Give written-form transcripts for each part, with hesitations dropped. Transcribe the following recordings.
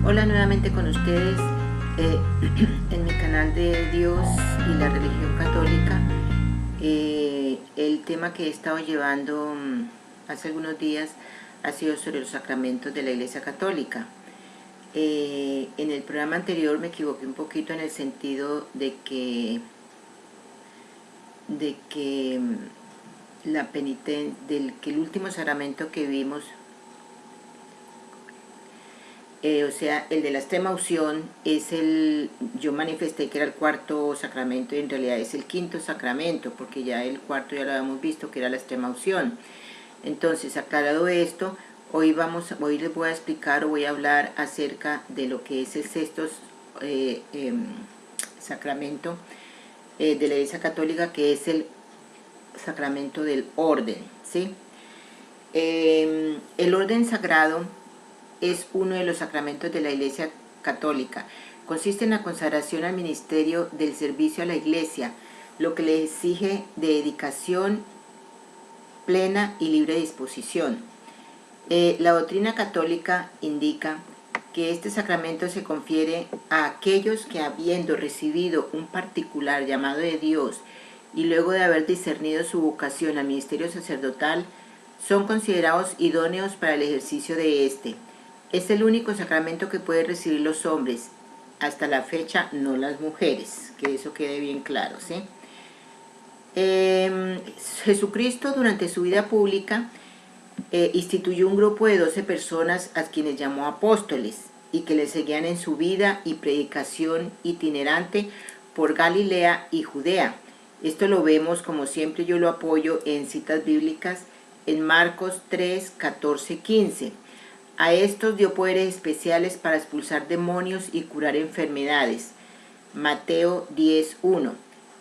Hola nuevamente con ustedes en mi canal de Dios y la religión católica. El tema que he estado llevando hace algunos días ha sido sobre los sacramentos de la Iglesia Católica. En el programa anterior me equivoqué un poquito en el sentido de que el último sacramento que vimos, o sea, el de la extrema unción, yo manifesté que era el cuarto sacramento y en realidad es el quinto sacramento, porque ya el cuarto ya lo habíamos visto, que era la extrema unción. Entonces, aclarado esto, hoy les voy a explicar o voy a hablar acerca de lo que es el sexto sacramento de la Iglesia Católica, que es el sacramento del orden, ¿sí? El orden sagrado es uno de los sacramentos de la Iglesia Católica. Consiste en la consagración al ministerio del servicio a la Iglesia, lo que le exige de dedicación plena y libre disposición. La doctrina católica indica que este sacramento se confiere a aquellos que, habiendo recibido un particular llamado de Dios y luego de haber discernido su vocación al ministerio sacerdotal, son considerados idóneos para el ejercicio de este. Es el único sacramento que pueden recibir los hombres, hasta la fecha no las mujeres, que eso quede bien claro, ¿sí? Jesucristo durante su vida pública instituyó un grupo de 12 personas a quienes llamó apóstoles y que le seguían en su vida y predicación itinerante por Galilea y Judea. Esto lo vemos, como siempre yo lo apoyo en citas bíblicas, en Marcos 3, 14, 15. A estos dio poderes especiales para expulsar demonios y curar enfermedades. Mateo 10, 1.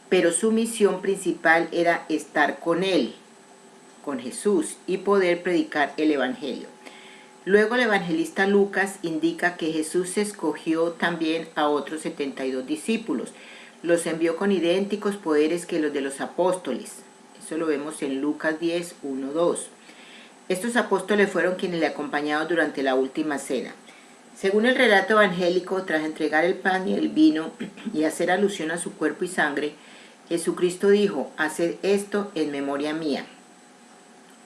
Pero su misión principal era estar con él, con Jesús, y poder predicar el Evangelio. Luego el evangelista Lucas indica que Jesús escogió también a otros 72 discípulos. Los envió con idénticos poderes que los de los apóstoles. Eso lo vemos en Lucas 10, 1, 2. Estos apóstoles fueron quienes le acompañaron durante la última cena. Según el relato evangélico, tras entregar el pan y el vino y hacer alusión a su cuerpo y sangre, Jesucristo dijo: haced esto en memoria mía.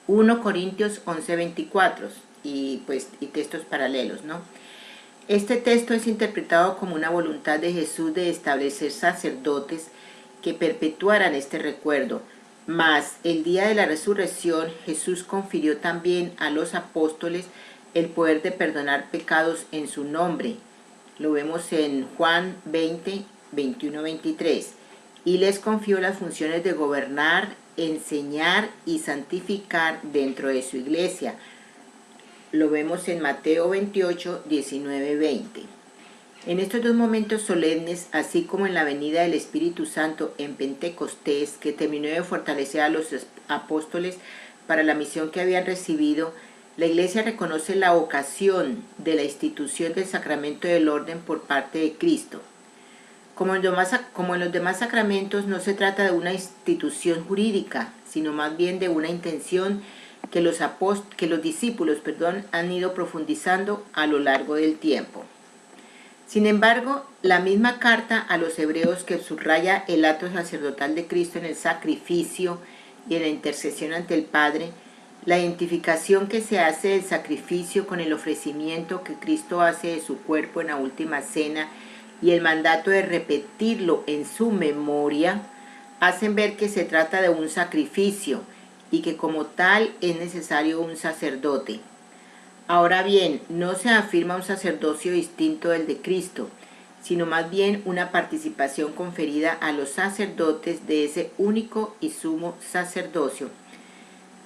1 Corintios 11, 24 y textos paralelos, ¿no? Este texto es interpretado como una voluntad de Jesús de establecer sacerdotes que perpetuaran este recuerdo. Mas el día de la resurrección, Jesús confirió también a los apóstoles el poder de perdonar pecados en su nombre. Lo vemos en Juan 20, 21, 23. Y les confió las funciones de gobernar, enseñar y santificar dentro de su iglesia. Lo vemos en Mateo 28, 19, 20. En estos dos momentos solemnes, así como en la venida del Espíritu Santo en Pentecostés, que terminó de fortalecer a los apóstoles para la misión que habían recibido, la Iglesia reconoce la ocasión de la institución del sacramento del orden por parte de Cristo. Como en los demás sacramentos, no se trata de una institución jurídica, sino más bien de una intención que los discípulos han ido profundizando a lo largo del tiempo. Sin embargo, la misma carta a los hebreos, que subraya el acto sacerdotal de Cristo en el sacrificio y en la intercesión ante el Padre, la identificación que se hace del sacrificio con el ofrecimiento que Cristo hace de su cuerpo en la última cena y el mandato de repetirlo en su memoria, hacen ver que se trata de un sacrificio y que como tal es necesario un sacerdote. Ahora bien, no se afirma un sacerdocio distinto del de Cristo, sino más bien una participación conferida a los sacerdotes de ese único y sumo sacerdocio.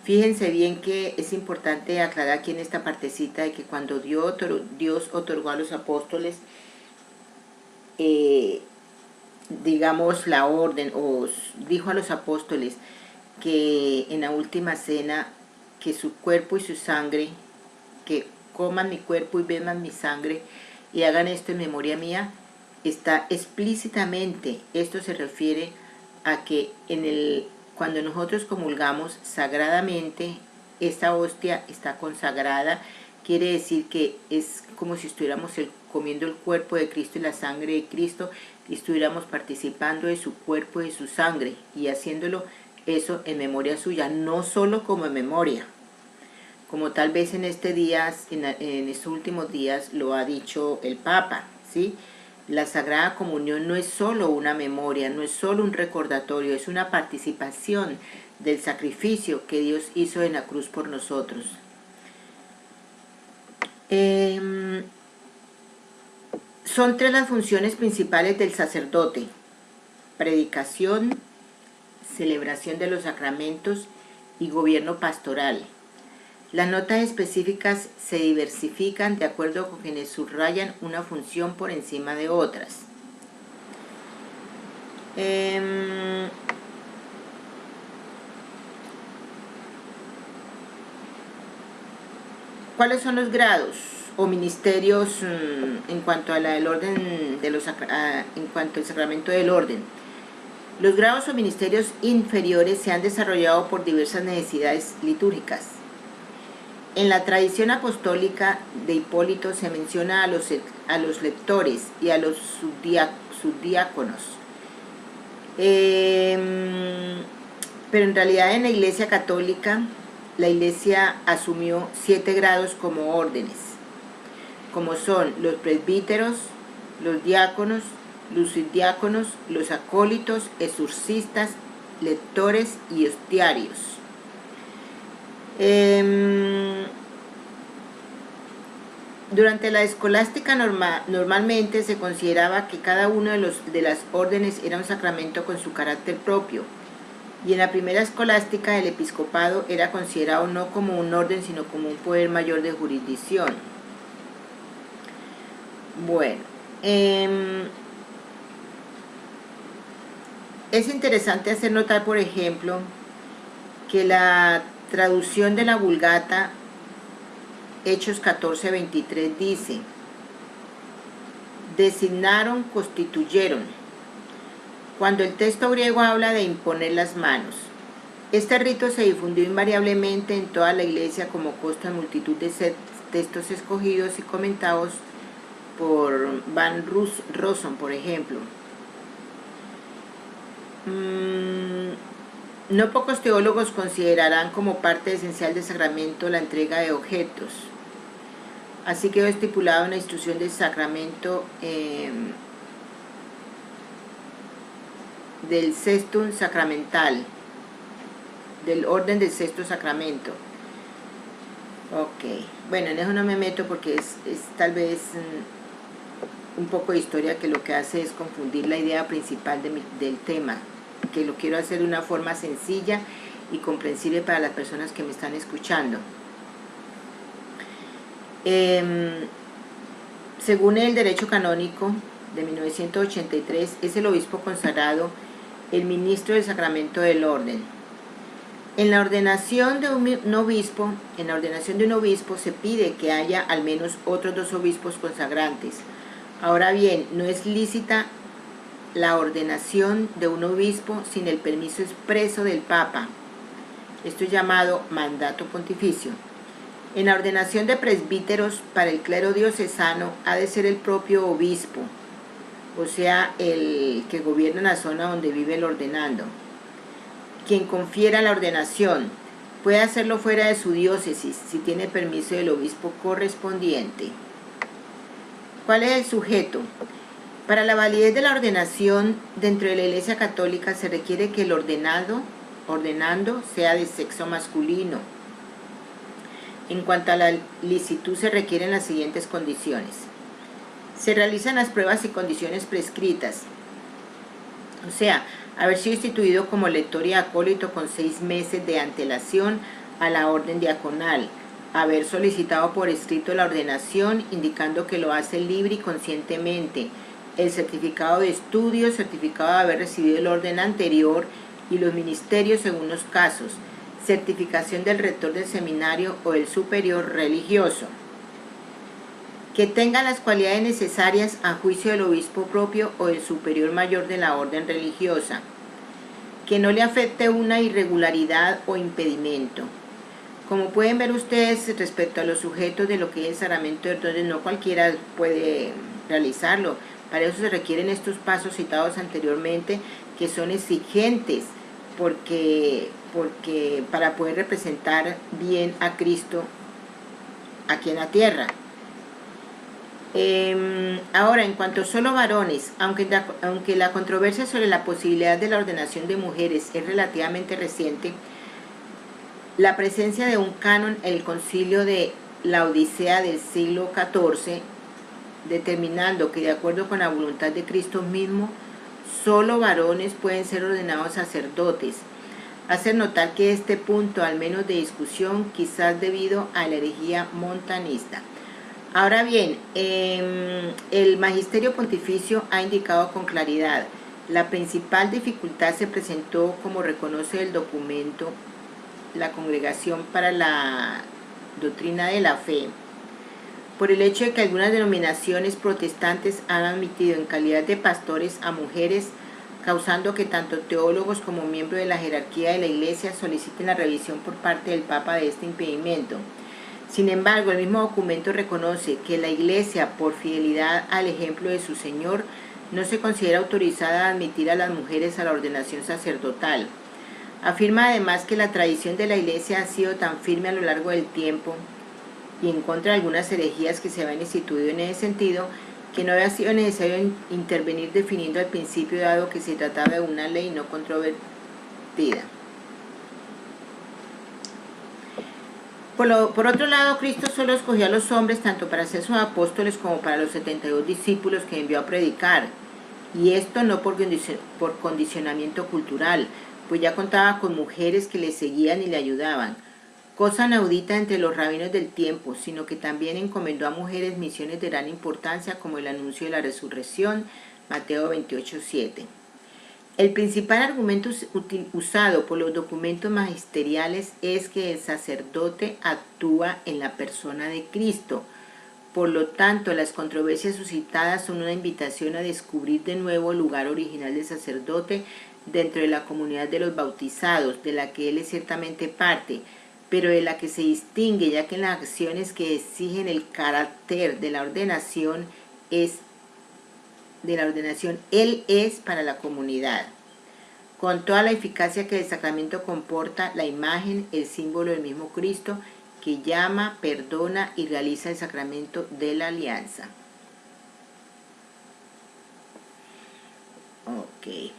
Fíjense bien que es importante aclarar aquí en esta partecita de que cuando Dios otorgó a los apóstoles, digamos, la orden, o dijo a los apóstoles que en la última cena, que su cuerpo y su sangre, que coman mi cuerpo y beban mi sangre y hagan esto en memoria mía, está explícitamente, esto se refiere a que cuando nosotros comulgamos sagradamente, esta hostia está consagrada, quiere decir que es como si estuviéramos comiendo el cuerpo de Cristo y la sangre de Cristo, y estuviéramos participando de su cuerpo y de su sangre, y haciéndolo eso en memoria suya, no solo como en memoria, como tal vez en estos últimos días lo ha dicho el Papa, ¿sí? La Sagrada Comunión no es solo una memoria, no es solo un recordatorio, es una participación del sacrificio que Dios hizo en la cruz por nosotros. Son tres las funciones principales del sacerdote: predicación, celebración de los sacramentos y gobierno pastoral. Las notas específicas se diversifican de acuerdo con quienes subrayan una función por encima de otras. ¿Cuáles son los grados o ministerios en cuanto a el orden de en cuanto al sacramento del orden? Los grados o ministerios inferiores se han desarrollado por diversas necesidades litúrgicas. En la tradición apostólica de Hipólito se menciona a los lectores y a los subdiáconos. Pero en realidad en la Iglesia Católica, la Iglesia asumió 7 grados como órdenes, como son los presbíteros, los diáconos, los subdiáconos, los acólitos, exorcistas, lectores y hostiarios. Durante la escolástica normalmente se consideraba que cada uno de las órdenes era un sacramento con su carácter propio, y en la primera escolástica el episcopado era considerado no como un orden sino como un poder mayor de jurisdicción. Bueno, es interesante hacer notar, por ejemplo, que la traducción de la Vulgata, Hechos 14:23, dice: designaron, constituyeron, cuando el texto griego habla de imponer las manos. Este rito se difundió invariablemente en toda la Iglesia, como consta en multitud de textos escogidos y comentados por Van Rossum, por ejemplo. No pocos teólogos considerarán como parte esencial del sacramento la entrega de objetos. Así quedó estipulado en la instrucción del sacramento del Sextum Sacramental, del orden del sexto sacramento. Ok, bueno, en eso no me meto porque es tal vez un poco de historia, que lo que hace es confundir la idea principal del tema, que lo quiero hacer de una forma sencilla y comprensible para las personas que me están escuchando. Según el derecho canónico de 1983, es el obispo consagrado el ministro del sacramento del orden. En la ordenación de un obispo se pide que haya al menos otros 2 obispos consagrantes. Ahora bien, no es lícita la ordenación de un obispo sin el permiso expreso del Papa. Esto es llamado mandato pontificio. En la ordenación de presbíteros para el clero diocesano ha de ser el propio obispo, o sea, el que gobierna la zona donde vive el ordenando, quien confiera la ordenación. Puede hacerlo fuera de su diócesis si tiene permiso del obispo correspondiente. ¿Cuál es el sujeto? Para la validez de la ordenación dentro de la Iglesia Católica se requiere que el ordenando sea de sexo masculino. En cuanto a la licitud se requieren las siguientes condiciones. Se realizan las pruebas y condiciones prescritas, o sea, haber sido instituido como lector y acólito con 6 meses de antelación a la orden diaconal, haber solicitado por escrito la ordenación indicando que lo hace libre y conscientemente, el certificado de estudio, certificado de haber recibido el orden anterior y los ministerios según los casos, certificación del rector del seminario o del superior religioso. Que tenga las cualidades necesarias a juicio del obispo propio o del superior mayor de la orden religiosa. Que no le afecte una irregularidad o impedimento. Como pueden ver ustedes, respecto a los sujetos de lo que es el sacramento de órdenes, no cualquiera puede realizarlo. Para eso se requieren estos pasos citados anteriormente, que son exigentes, porque para poder representar bien a Cristo aquí en la tierra. Ahora, en cuanto a solo varones, aunque la controversia sobre la posibilidad de la ordenación de mujeres es relativamente reciente, la presencia de un canon en el concilio de Laodicea del siglo XIV, determinando que de acuerdo con la voluntad de Cristo mismo, solo varones pueden ser ordenados sacerdotes, hace notar que este punto, al menos de discusión, quizás debido a la herejía montanista. Ahora bien, el Magisterio Pontificio ha indicado con claridad, la principal dificultad se presentó, como reconoce el documento, la Congregación para la Doctrina de la Fe, por el hecho de que algunas denominaciones protestantes han admitido en calidad de pastores a mujeres, causando que tanto teólogos como miembros de la jerarquía de la Iglesia soliciten la revisión por parte del Papa de este impedimento. Sin embargo, el mismo documento reconoce que la Iglesia, por fidelidad al ejemplo de su Señor, no se considera autorizada a admitir a las mujeres a la ordenación sacerdotal. Afirma además que la tradición de la Iglesia ha sido tan firme a lo largo del tiempo y en contra de algunas herejías que se habían instituido en ese sentido, que no había sido necesario intervenir definiendo al principio, dado que se trataba de una ley no controvertida. Por otro lado, Cristo solo escogió a los hombres tanto para ser sus apóstoles como para los 72 discípulos que envió a predicar, y esto no por condicionamiento cultural, pues ya contaba con mujeres que le seguían y le ayudaban, cosa inaudita entre los rabinos del tiempo, sino que también encomendó a mujeres misiones de gran importancia como el anuncio de la resurrección, Mateo 28:7. El principal argumento usado por los documentos magisteriales es que el sacerdote actúa en la persona de Cristo. Por lo tanto, las controversias suscitadas son una invitación a descubrir de nuevo el lugar original del sacerdote dentro de la comunidad de los bautizados, de la que él es ciertamente parte, pero de la que se distingue, ya que en las acciones que exigen el carácter de la ordenación, él es para la comunidad. Con toda la eficacia que el sacramento comporta, la imagen, el símbolo del mismo Cristo, que llama, perdona y realiza el sacramento de la alianza. Ok.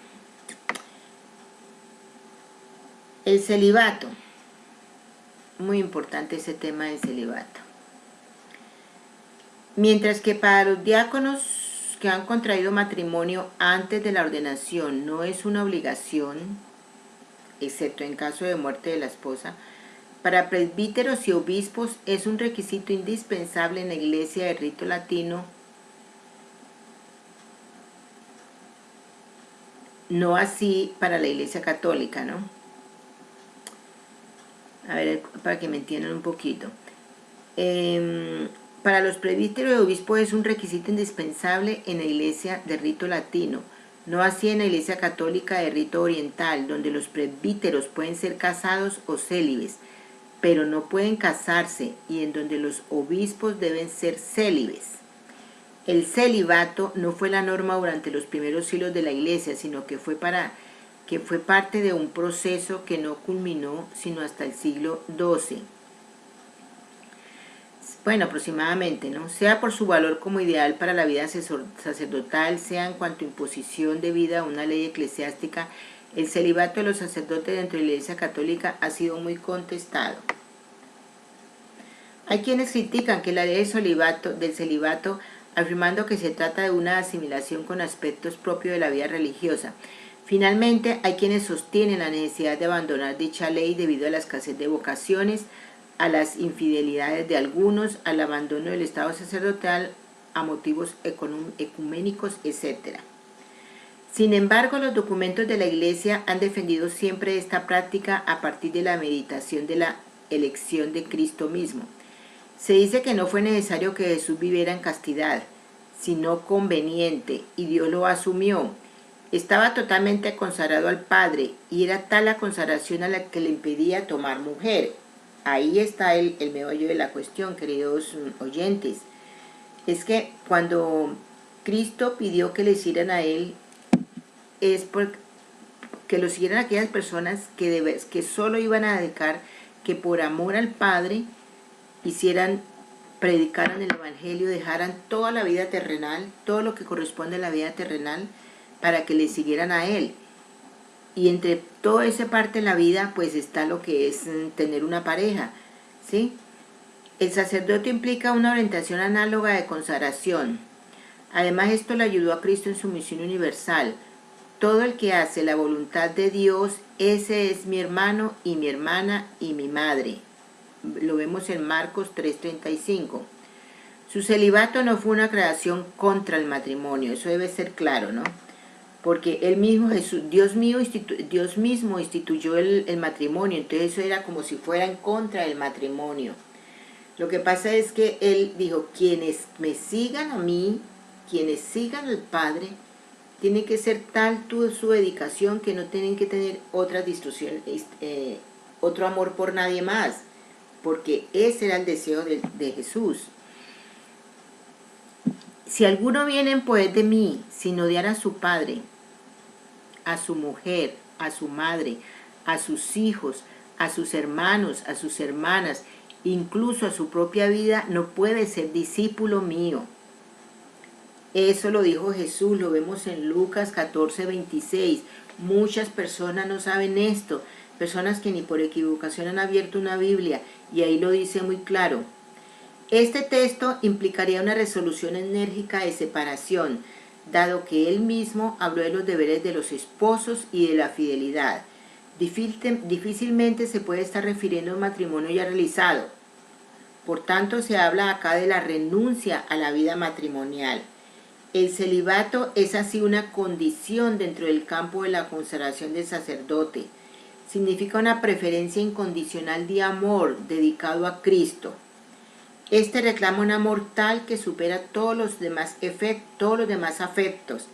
El celibato. Muy importante ese tema del celibato. Mientras que para los diáconos que han contraído matrimonio antes de la ordenación no es una obligación, excepto en caso de muerte de la esposa, para presbíteros y obispos es un requisito indispensable en la Iglesia de rito latino, no así para la Iglesia católica, ¿no? A ver, para que me entiendan un poquito. Para los presbíteros y obispos es un requisito indispensable en la Iglesia de rito latino, no así en la Iglesia católica de rito oriental, donde los presbíteros pueden ser casados o célibes, pero no pueden casarse, y en donde los obispos deben ser célibes. El celibato no fue la norma durante los primeros siglos de la Iglesia, sino que fue parte de un proceso que no culminó sino hasta el siglo XII. Bueno, aproximadamente, ¿no? Sea por su valor como ideal para la vida sacerdotal, sea en cuanto a imposición de vida a una ley eclesiástica, el celibato de los sacerdotes dentro de la Iglesia católica ha sido muy contestado. Hay quienes critican que la ley del celibato, afirmando que se trata de una asimilación con aspectos propios de la vida religiosa. Finalmente, hay quienes sostienen la necesidad de abandonar dicha ley debido a la escasez de vocaciones, a las infidelidades de algunos, al abandono del estado sacerdotal, a motivos ecuménicos, etc. Sin embargo, los documentos de la Iglesia han defendido siempre esta práctica a partir de la meditación de la elección de Cristo mismo. Se dice que no fue necesario que Jesús viviera en castidad, sino conveniente, y Dios lo asumió. Estaba totalmente consagrado al Padre, y era tal la consagración a la que le impedía tomar mujer. ahí está el meollo de la cuestión, queridos oyentes. Es que cuando Cristo pidió que le hicieran a él, es que lo siguieran aquellas personas que solo iban a dedicar, que por amor al Padre predicaran el Evangelio, dejaran toda la vida terrenal, todo lo que corresponde a la vida terrenal, para que le siguieran a él. Y entre toda esa parte de la vida, pues está lo que es tener una pareja, ¿sí? El sacerdote implica una orientación análoga de consagración. Además, esto le ayudó a Cristo en su misión universal. Todo el que hace la voluntad de Dios, ese es mi hermano y mi hermana y mi madre. Lo vemos en Marcos 3:35. Su celibato no fue una creación contra el matrimonio, eso debe ser claro, ¿no? Porque él mismo, Dios mismo instituyó el matrimonio, entonces eso era como si fuera en contra del matrimonio. Lo que pasa es que él dijo, quienes me sigan a mí, quienes sigan al Padre, tiene que ser tal su dedicación que no tienen que tener otra distorsión, otro amor por nadie más, porque ese era el deseo de Jesús. Si alguno viene en pos de mí, sin odiar a su padre, a su mujer, a su madre, a sus hijos, a sus hermanos, a sus hermanas, incluso a su propia vida, no puede ser discípulo mío. Eso lo dijo Jesús, lo vemos en Lucas 14:26. Muchas personas no saben esto, personas que ni por equivocación han abierto una Biblia, y ahí lo dice muy claro. Este texto implicaría una resolución enérgica de separación, dado que él mismo habló de los deberes de los esposos y de la fidelidad. Difícilmente se puede estar refiriendo a un matrimonio ya realizado. Por tanto, se habla acá de la renuncia a la vida matrimonial. El celibato es así una condición dentro del campo de la consagración del sacerdote. Significa una preferencia incondicional de amor dedicado a Cristo. Este reclama un amor tal que supera todos los demás afectos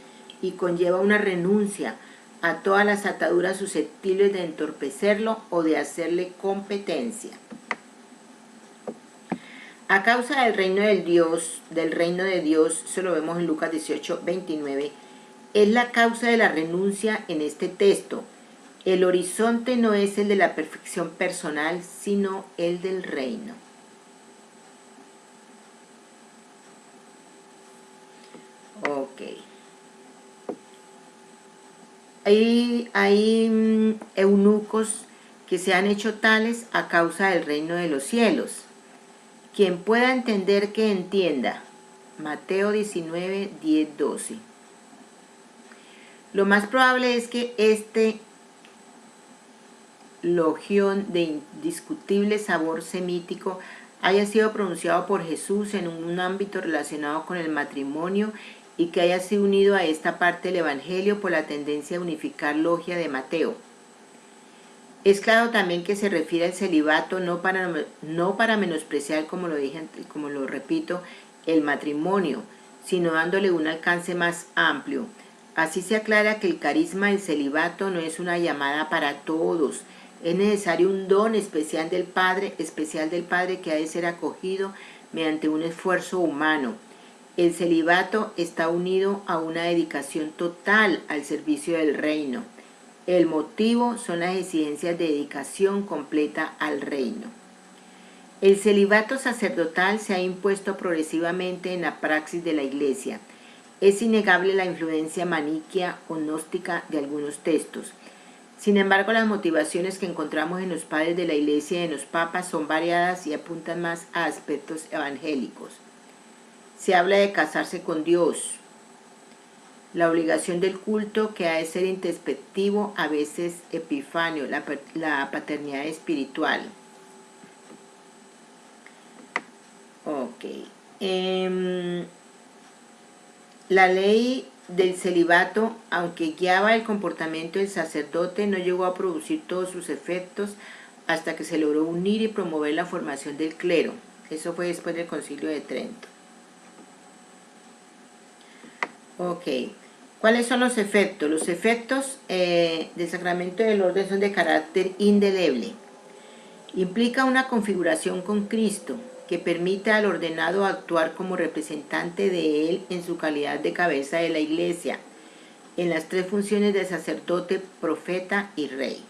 y conlleva una renuncia a todas las ataduras susceptibles de entorpecerlo o de hacerle competencia. A causa del reino de Dios, eso lo vemos en Lucas 18:29, es la causa de la renuncia en este texto. El horizonte no es el de la perfección personal, sino el del reino. Ok. Hay eunucos que se han hecho tales a causa del reino de los cielos. Quien pueda entender, que entienda. Mateo 19:10-12. Lo más probable es que este logión de indiscutible sabor semítico haya sido pronunciado por Jesús en un ámbito relacionado con el matrimonio y que haya sido unido a esta parte del Evangelio por la tendencia a unificar logia de Mateo. Es claro también que se refiere al celibato no para menospreciar, como lo repito, el matrimonio, sino dándole un alcance más amplio. Así se aclara que el carisma del celibato no es una llamada para todos. Es necesario un don especial del Padre que ha de ser acogido mediante un esfuerzo humano. El celibato está unido a una dedicación total al servicio del reino. El motivo son las exigencias de dedicación completa al reino. El celibato sacerdotal se ha impuesto progresivamente en la praxis de la Iglesia. Es innegable la influencia maniquea o gnóstica de algunos textos. Sin embargo, las motivaciones que encontramos en los padres de la Iglesia y en los papas son variadas y apuntan más a aspectos evangélicos. Se habla de casarse con Dios, la obligación del culto que ha de ser introspectivo, a veces epifáneo, la paternidad espiritual. Ok. La ley del celibato, aunque guiaba el comportamiento del sacerdote, no llegó a producir todos sus efectos hasta que se logró unir y promover la formación del clero. Eso fue después del Concilio de Trento. Ok. ¿Cuáles son los efectos? Los efectos del sacramento del orden son de carácter indeleble. Implica una configuración con Cristo que permite al ordenado actuar como representante de Él en su calidad de cabeza de la Iglesia, en las tres funciones de sacerdote, profeta y rey.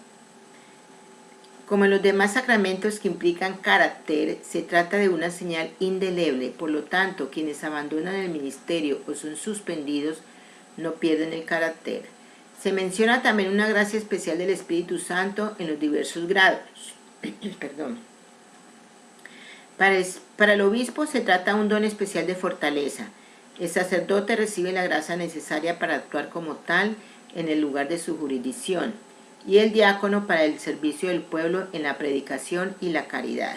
Como en los demás sacramentos que implican carácter, se trata de una señal indeleble, por lo tanto, quienes abandonan el ministerio o son suspendidos no pierden el carácter. Se menciona también una gracia especial del Espíritu Santo en los diversos grados. Perdón. Para el obispo se trata de un don especial de fortaleza. El sacerdote recibe la gracia necesaria para actuar como tal en el lugar de su jurisdicción, y el diácono para el servicio del pueblo en la predicación y la caridad.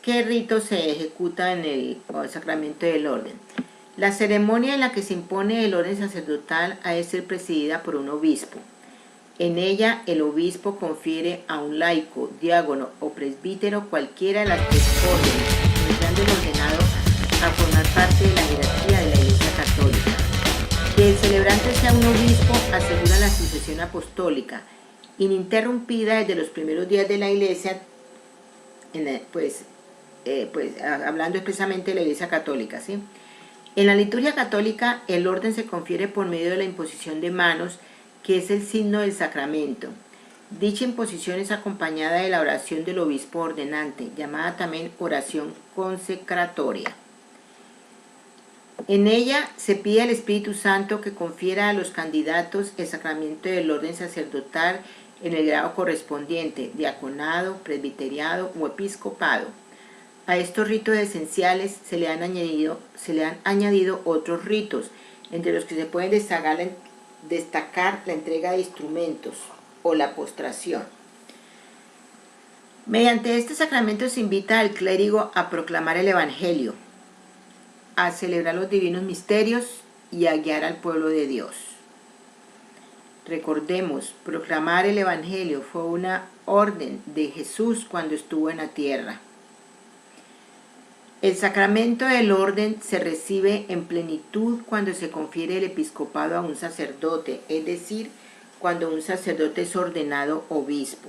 ¿Qué rito se ejecuta en el sacramento del orden? La ceremonia en la que se impone el orden sacerdotal ha de ser presidida por un obispo. En ella, el obispo confiere a un laico, diácono o presbítero cualquiera de las tres órdenes, invitando al ordenado a formar parte de la jerarquía de la Iglesia Católica. Que el celebrante sea un obispo asegura la sucesión apostólica, ininterrumpida desde los primeros días de la Iglesia, hablando expresamente de la Iglesia Católica, ¿sí? En la liturgia católica, el orden se confiere por medio de la imposición de manos, que es el signo del sacramento. Dicha imposición es acompañada de la oración del obispo ordenante, llamada también oración consecratoria. En ella se pide al Espíritu Santo que confiera a los candidatos el sacramento del orden sacerdotal en el grado correspondiente, diaconado, presbiteriado o episcopado. A estos ritos esenciales se le han añadido otros ritos, entre los que se pueden destacar la entrega de instrumentos o la postración. Mediante este sacramento se invita al clérigo a proclamar el Evangelio, a celebrar los divinos misterios y a guiar al pueblo de Dios. Recordemos, proclamar el Evangelio fue una orden de Jesús cuando estuvo en la tierra. El sacramento del orden se recibe en plenitud cuando se confiere el episcopado a un sacerdote, es decir, cuando un sacerdote es ordenado obispo.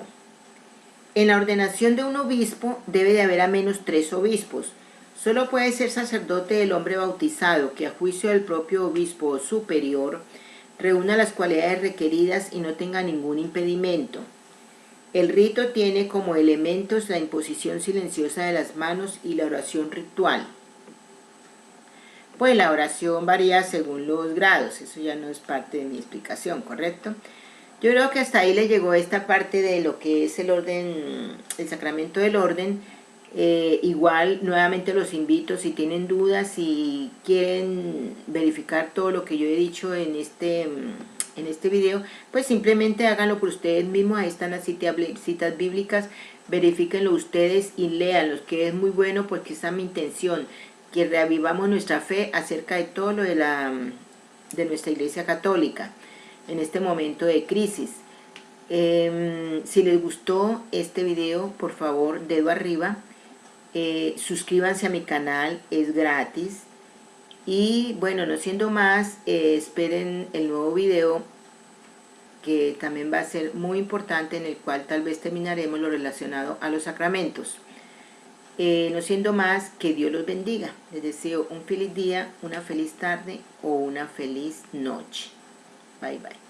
En la ordenación de un obispo debe de haber al menos 3 obispos. Solo puede ser sacerdote el hombre bautizado que a juicio del propio obispo o superior reúna las cualidades requeridas y no tenga ningún impedimento. El rito tiene como elementos la imposición silenciosa de las manos y la oración ritual. Pues la oración varía según los grados, eso ya no es parte de mi explicación, ¿correcto? Yo creo que hasta ahí le llegó esta parte de lo que es el orden, el sacramento del orden. Igual, nuevamente los invito, si tienen dudas, si quieren verificar todo lo que yo he dicho en este video, pues simplemente háganlo por ustedes mismos. Ahí están las citas bíblicas, verifíquenlo ustedes y léanlos, que es muy bueno porque esa es mi intención, que reavivamos nuestra fe acerca de todo lo de nuestra Iglesia Católica en este momento de crisis. Si les gustó este video, por favor, dedo arriba, suscríbanse a mi canal, es gratis. Y bueno, no siendo más, esperen el nuevo video que también va a ser muy importante, en el cual tal vez terminaremos lo relacionado a los sacramentos. No siendo más, que Dios los bendiga. Les deseo un feliz día, una feliz tarde o una feliz noche. Bye bye.